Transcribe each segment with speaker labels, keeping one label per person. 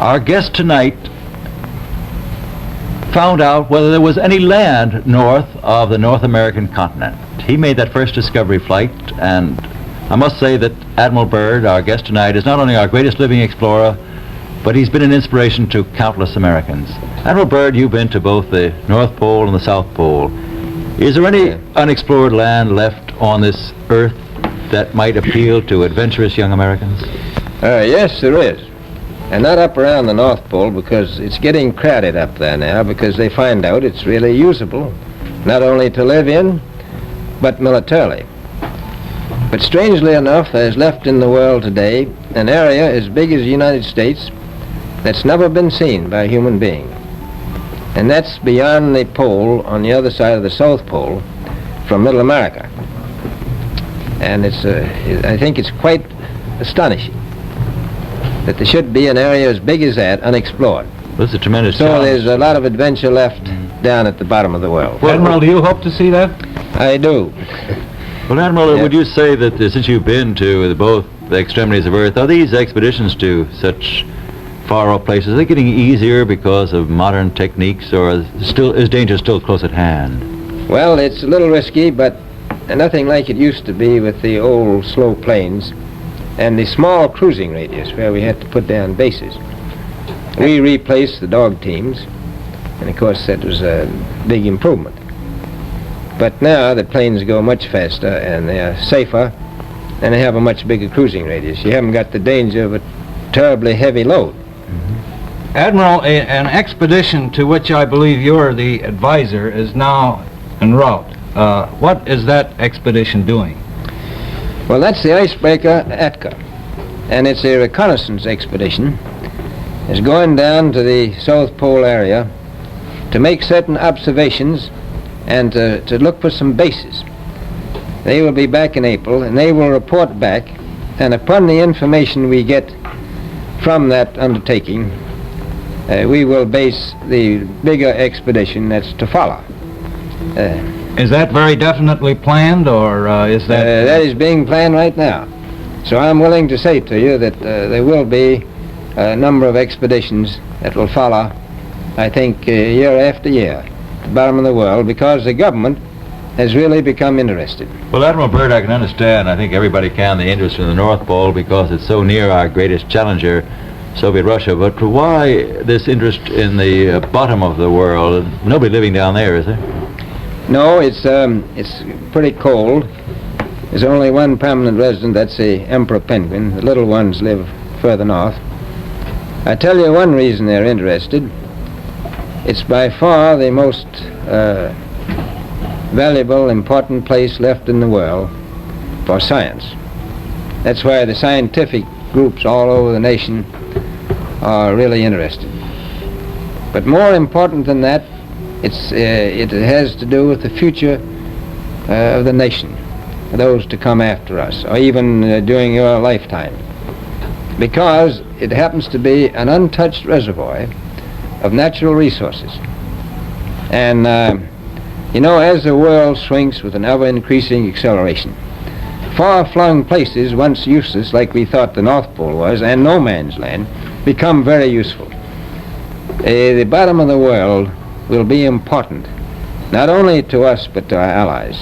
Speaker 1: Our guest tonight found out whether there was any land north of the North American continent. He made that first discovery flight, and I must say that Admiral Byrd, our guest tonight, is not only our greatest living explorer, but he's been an inspiration to countless Americans. Admiral Byrd, you've been to both the North Pole and the South Pole. Is there any unexplored land left on this earth that might appeal to adventurous young Americans?
Speaker 2: Yes, there is. And not up around the North Pole, because it's getting crowded up there now, because they find out it's really usable, not only to live in, but militarily. But strangely enough, there's left in the world today an area as big as the United States that's never been seen by a human being. And that's beyond the pole, on the other side of the South Pole, from Middle America. And I think it's quite astonishing that there should be an area as big as that unexplored.
Speaker 1: That's a tremendous
Speaker 2: So
Speaker 1: challenge.
Speaker 2: there's a lot of adventure left down at the bottom of the world.
Speaker 3: Well, Admiral, do you hope to see that?
Speaker 2: I do.
Speaker 1: Well, Admiral, would you say that since you've been to both the extremities of Earth, are these expeditions to such far-off places, are they getting easier because of modern techniques, or is danger still close at hand?
Speaker 2: Well, it's a little risky, but nothing like it used to be with the old slow planes and the small cruising radius where we had to put down bases. We replaced the dog teams, and of course that was a big improvement. But now the planes go much faster and they are safer, and they have a much bigger cruising radius. You haven't got the danger of a terribly heavy load.
Speaker 3: Admiral, an expedition to which I believe you're the advisor is now en route. What is that expedition doing?
Speaker 2: Well, that's the icebreaker Atka, and it's a reconnaissance expedition. It's going down to the South Pole area to make certain observations and to look for some bases. They will be back in April, and they will report back, and upon the information we get from that undertaking, we will base the bigger expedition that's to follow.
Speaker 3: Is that very definitely planned, or is that...
Speaker 2: That is being planned right now. So I'm willing to say to you that there will be a number of expeditions that will follow, I think, year after year, at the bottom of the world, because the government has really become interested.
Speaker 1: Well, Admiral Byrd, I can understand, I think everybody can, the interest in the North Pole because it's so near our greatest challenger, Soviet Russia. But why this interest in the bottom of the world? Nobody living down there, is there?
Speaker 2: No, it's pretty cold. There's only one permanent resident, that's the emperor penguin. The little ones live further north. I tell you one reason they're interested. It's by far the most valuable, important place left in the world for science. That's why the scientific groups all over the nation are really interested. But more important than that, it has to do with the future of the nation, those to come after us, or even during your lifetime, because it happens to be an untouched reservoir of natural resources. And you know, as the world shrinks with an ever-increasing acceleration, far-flung places once useless, like we thought the North Pole was, and no man's land, become very useful. The bottom of the world will be important, not only to us, but to our allies.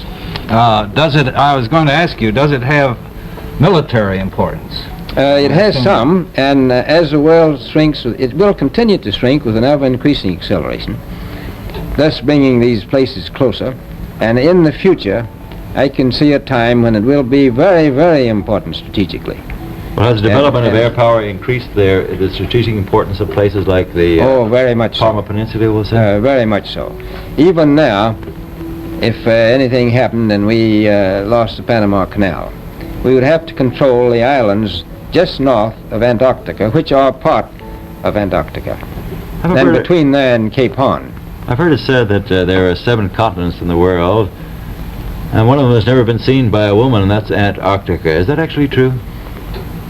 Speaker 3: I was going to ask you, does it have military importance?
Speaker 2: It has some, and as the world shrinks, it will continue to shrink with an ever-increasing acceleration, thus bringing these places closer. And in the future, I can see a time when it will be very, very important strategically.
Speaker 1: Well, has the development of air power increased the strategic importance of places like the
Speaker 2: very much
Speaker 1: Palma Peninsula, we'll say?
Speaker 2: Very much so. Even now, if anything happened and we lost the Panama Canal, we would have to control the islands just north of Antarctica, which are part of Antarctica, then between there and Cape Horn.
Speaker 1: I've heard it said that there are 7 continents in the world, and one of them has never been seen by a woman, and that's Antarctica. Is that actually true?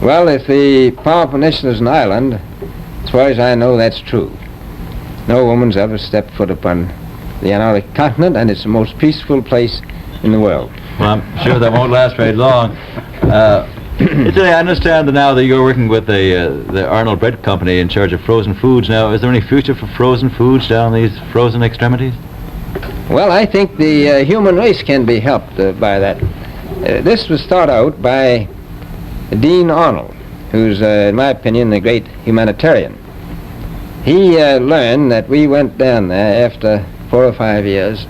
Speaker 2: Well, if the Palma Peninsula is an island, as far as I know, that's true. No woman's ever stepped foot upon the Antarctic continent, and it's the most peaceful place in the world.
Speaker 1: Well, I'm sure that won't last very long. I understand that now that you're working with the Arnold Bread Company in charge of frozen foods. Now, is there any future for frozen foods down these frozen extremities?
Speaker 2: Well, I think the human race can be helped by that. This was thought out by Dean Arnold, who's, in my opinion, a great humanitarian. He learned that we went down there after 4 or 5 years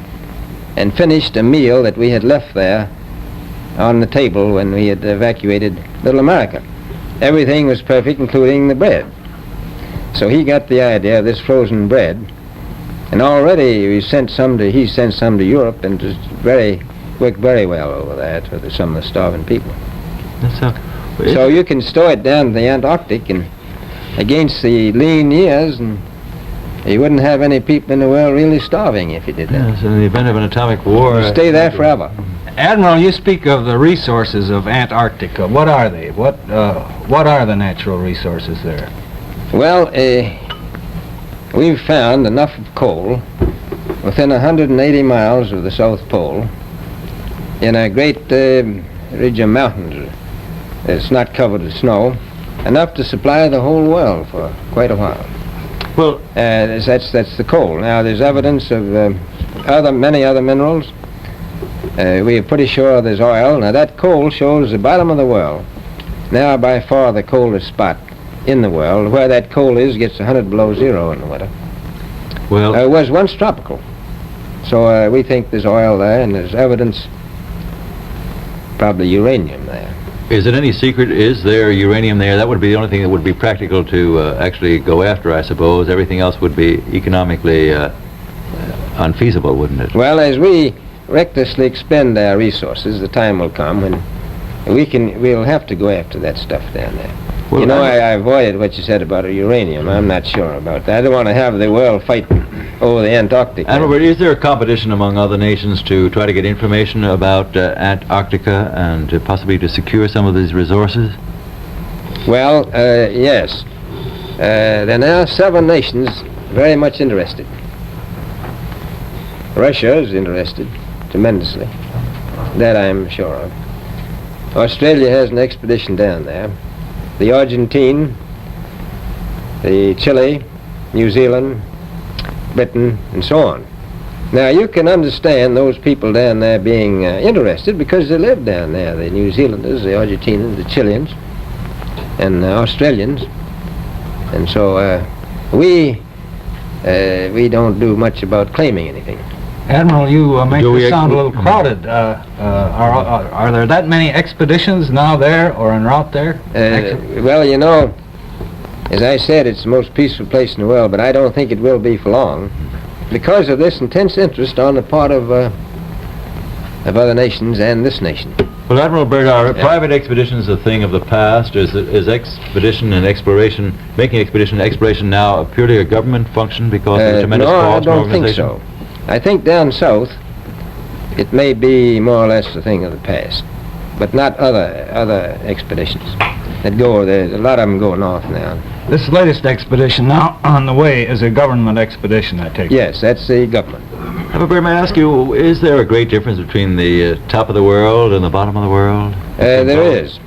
Speaker 2: and finished a meal that we had left there on the table when we had evacuated Little America. Everything was perfect, including the bread. So he got the idea of this frozen bread, and already he sent some to Europe, and it worked very well over there for some of the starving people. So you can store it down to the Antarctic, and against the lean years, and you wouldn't have any people in the world really starving if you did that.
Speaker 1: Yes, in the event of an atomic war.
Speaker 2: You stay there forever.
Speaker 3: Admiral, you speak of the resources of Antarctica. What are they? What are the natural resources there?
Speaker 2: Well, we've found enough of coal within 180 miles of the South Pole in a great ridge of mountains. It's not covered with snow, enough to supply the whole world for quite a while.
Speaker 1: Well,
Speaker 2: that's the coal. Now, there's evidence of many other minerals. We are pretty sure there's oil. Now, that coal shows the bottom of the world. Now, by far the coldest spot in the world. Where that coal is gets 100 below zero in the winter.
Speaker 1: well,
Speaker 2: It was once tropical. So we think there's oil there, and there's evidence, probably uranium there.
Speaker 1: is it any secret? Is there uranium there? That would be the only thing that would be practical to actually go after, I suppose. Everything else would be economically unfeasible, wouldn't it?
Speaker 2: Well, as we recklessly expend our resources, the time will come when we'll have to go after that stuff down there.
Speaker 1: Well,
Speaker 2: You know, I avoided what you said about uranium. I'm not sure about that. I don't want to have the world fight over the Antarctic.
Speaker 1: Admiral, is there a competition among other nations to try to get information about Antarctica and possibly to secure some of these resources?
Speaker 2: Well, yes. There are now 7 nations very much interested. Russia is interested tremendously. That I'm sure of. Australia has an expedition down there. The Argentine, the Chile, New Zealand, Britain, and so on. Now, you can understand those people down there being interested because they live down there, the New Zealanders, the Argentinians, the Chileans, and the Australians. And so we don't do much about claiming anything.
Speaker 3: Admiral, you make this sound a little crowded. Are there that many expeditions now there or en route there?
Speaker 2: Well, you know, as I said, it's the most peaceful place in the world, but I don't think it will be for long because of this intense interest on the part of other nations and this nation.
Speaker 1: Well, Admiral Byrd, are private expeditions a thing of the past? Is expedition and exploration, making expedition and exploration now purely a government function because of the tremendous
Speaker 2: no,
Speaker 1: cost
Speaker 2: I
Speaker 1: and
Speaker 2: don't think
Speaker 1: organization?
Speaker 2: so. I think down south it may be more or less a thing of the past, but not other expeditions that go there. A lot of them go north now.
Speaker 3: This latest expedition now on the way is a government expedition, I take it.
Speaker 2: Yes, that's the government.
Speaker 1: Admiral Byrd, may I ask you, is there a great difference between the top of the world and the bottom of the world?
Speaker 2: There is.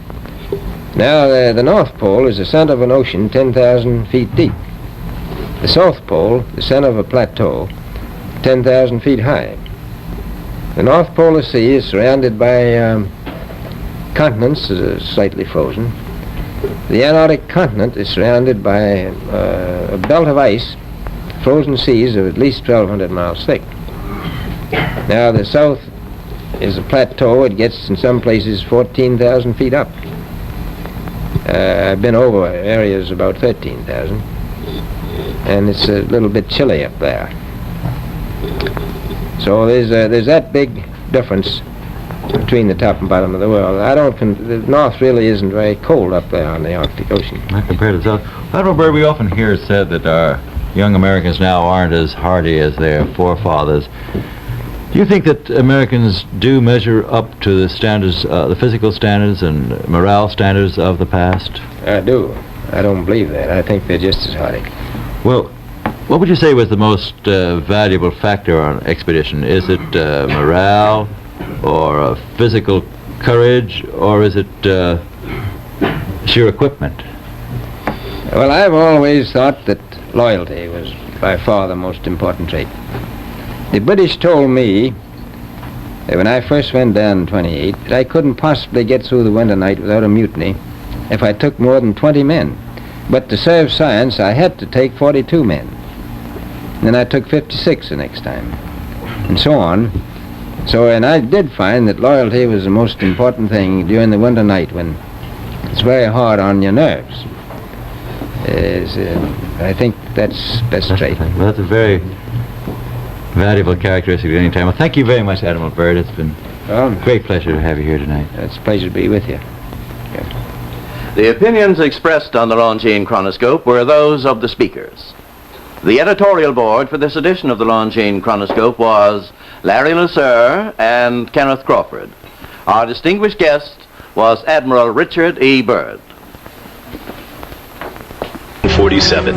Speaker 2: Now, the North Pole is the center of an ocean 10,000 feet deep. The South Pole, the center of a plateau, 10,000 feet high. The North Polar Sea is surrounded by continents slightly frozen. The Antarctic continent is surrounded by a belt of ice, frozen seas of at least 1,200 miles thick. Now the south is a plateau. It gets in some places 14,000 feet up. I've been over areas about 13,000, and it's a little bit chilly up there. So there's that big difference between the top and bottom of the world. The north really isn't very cold up there on the Arctic Ocean.
Speaker 1: Not compared to the south. Admiral Byrd, we often hear it said that our young Americans now aren't as hardy as their forefathers. Do you think that Americans do measure up to the standards, the physical standards and morale standards of the past?
Speaker 2: I do. I don't believe that. I think they're just as hardy.
Speaker 1: Well, what would you say was the most valuable factor on an expedition? Is it morale, or physical courage, or is it It's your equipment.
Speaker 2: Well, I've always thought that loyalty was by far the most important trait. The British told me that when I first went down in 28 that I couldn't possibly get through the winter night without a mutiny if I took more than 20 men. But to serve science, I had to take 42 men. Then I took 56 the next time, and so on. So, and I did find that loyalty was the most important thing during the winter night when it's very hard on your nerves. I think that's best trait.
Speaker 1: Well, that's a very valuable characteristic at any time. Well, thank you very much, Admiral Byrd. It's been a great pleasure to have you here tonight.
Speaker 2: It's a pleasure to be with you.
Speaker 4: The opinions expressed on the Longines Chronoscope were those of the speakers. The editorial board for this edition of the Longines Chronoscope was Larry Lasser and Kenneth Crawford. Our distinguished guest was Admiral Richard E. Byrd.
Speaker 5: 47,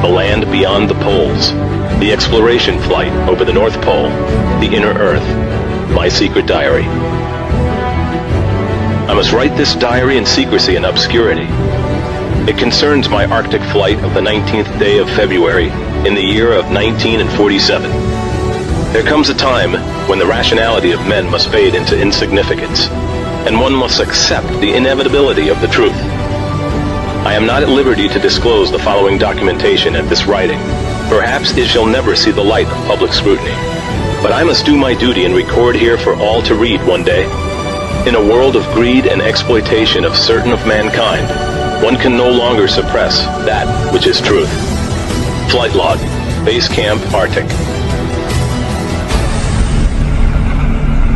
Speaker 5: the land beyond the poles, the exploration flight over the North Pole, the inner Earth, my secret diary. I must write this diary in secrecy and obscurity. It concerns my Arctic flight of the 19th day of February in the year of 1947. There comes a time when the rationality of men must fade into insignificance, and one must accept the inevitability of the truth. I am not at liberty to disclose the following documentation at this writing. Perhaps it shall never see the light of public scrutiny. But I must do my duty and record here for all to read one day. In a world of greed and exploitation of certain of mankind, one can no longer suppress that which is truth. Flight log, Base Camp Arctic.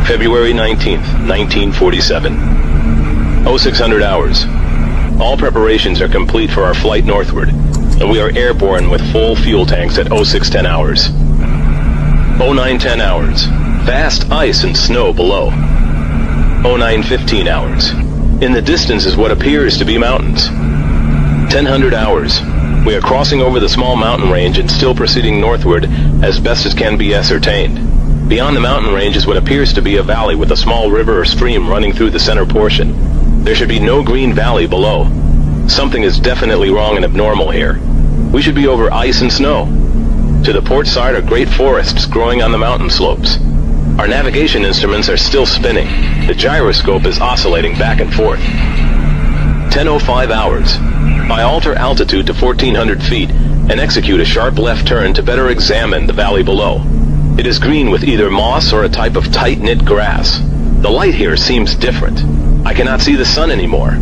Speaker 5: February 19th, 1947. 0600 hours. All preparations are complete for our flight northward, and we are airborne with full fuel tanks at 0610 hours. 0910 hours. Vast ice and snow below. 0915 hours. In the distance is what appears to be mountains. 1000 hours. We are crossing over the small mountain range and still proceeding northward as best as can be ascertained. Beyond the mountain range is what appears to be a valley with a small river or stream running through the center portion. There should be no green valley below. Something is definitely wrong and abnormal here. We should be over ice and snow. To the port side are great forests growing on the mountain slopes. Our navigation instruments are still spinning. The gyroscope is oscillating back and forth. 10:05 hours. I alter altitude to 1400 feet and execute a sharp left turn to better examine the valley below. It is green with either moss or a type of tight-knit grass. The light here seems different. I cannot see the sun anymore.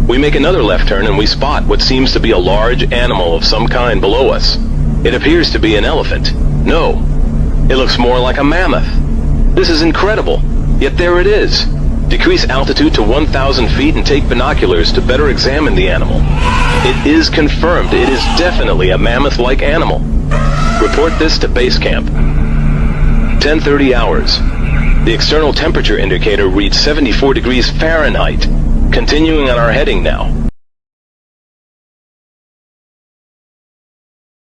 Speaker 5: We make another left turn and we spot what seems to be a large animal of some kind below us. It appears to be an elephant. No, it looks more like a mammoth. This is incredible, yet there it is. Decrease altitude to 1,000 feet and take binoculars to better examine the animal. It is confirmed. It is definitely a mammoth-like animal. Report this to base camp. 10:30 hours. The external temperature indicator reads 74 degrees Fahrenheit. Continuing on our heading now.